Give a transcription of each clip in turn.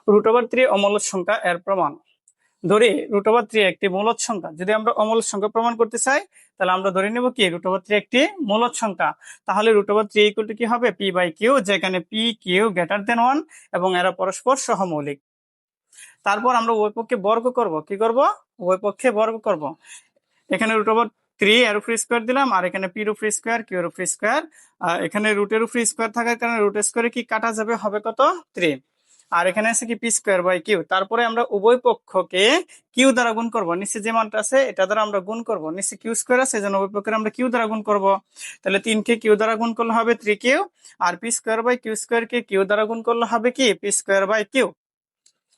√3 অমূলদ সংখ্যা এর প্রমাণ। ধরি √3 একটি মূলদ সংখ্যা। যদি আমরা অমূলদ সংখ্যা প্রমাণ করতে চাই তাহলে আমরা ধরে নেব কি √3 একটি মূলদ সংখ্যা। তাহলে √3 ইকুয়াল টু কি হবে p/q, যেখানে p q গ্রেটার দেন 1 এবং এরা পরস্পর সহমৌলিক। তারপর আমরা উভয় পক্ষে বর্গ করব। কি করব? উভয় পক্ষে বর্গ করব। এখানে √3 এর উপর স্কয়ার দিলাম, আর এখানে p এর উপর স্কয়ার, q এর উপর স্কয়ার। এখানে রুটের উপর স্কয়ার থাকার কারণে রুট স্কয়ারে কি কাটা যাবে, হবে কত 3। আর এখানে আছে কি p²/q। তারপরে আমরা উভয় পক্ষকে q দ্বারা গুণ করব। নিচে যে মানটা আছে এটা দ্বারা আমরা গুণ করব। নিচে q² আছে, এজন্য উভয় পক্ষকে আমরা q দ্বারা গুণ করব। তাহলে 3 কে q দ্বারা গুণ করলে হবে 3q, আর p²/q² কে q দ্বারা গুণ করলে হবে কি p²/q।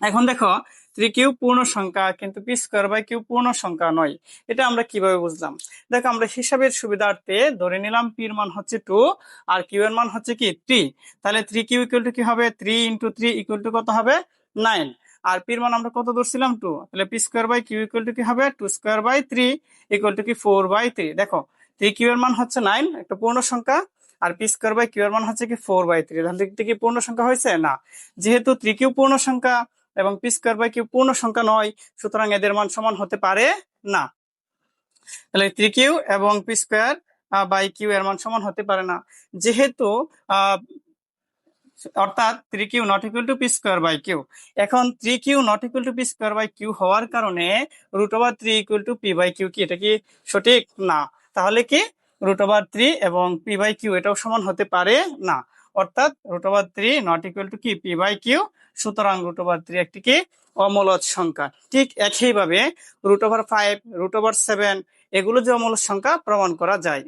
এখন দেখো 3q পূর্ণ সংখ্যা, কিন্তু p²/q পূর্ণ সংখ্যা নয়। এটা আমরা কিভাবে বুঝলাম? দেখো, আমরা হিসাবের সুবিধার্থে ধরে নিলাম p এর মান হচ্ছে 2 আর q এর মান হচ্ছে কি 3। তাহলে 3q ইকুয়াল টু কি হবে 3 × 3 ইকুয়াল টু কত হবে 9। আর p এর মান আমরা কত ধরছিলাম 2। তাহলে p²/q ইকুয়াল টু কি হবে 2²/3 ইকুয়াল টু কি 4/3। দেখো 3q এর মান হচ্ছে 9, একটা পূর্ণ সংখ্যা, আর p²/q এর মান হচ্ছে কি 4/3। তাহলে এটা কি পূর্ণ সংখ্যা হয়েছে? না। যেহেতু 3q পূর্ণ সংখ্যা এবং p²/q পূর্ণ সংখ্যা নয়, সুতরাং এদের মান সমান হতে পারে না। তাহলে 3q এবং p²/q এর মান সমান হতে পারে না। যেহেতু অর্থাৎ 3q not equal to p²/q। এখন 3q not equal to p²/q হওয়ার কারণে √3 ইকুয়াল টু p/q কি, এটা কি সঠিক? না। তাহলে কি √3 এবং p/q এটাও সমান হতে পারে না। অর্থাৎ √3 নট ইকুয়াল টু কি p/q। সুতরাং √3 একটি কি অমূলদ সংখ্যা। ঠিক একইভাবে √5, √7 এগুলো যে অমূলদ সংখ্যা প্রমাণ করা যায়।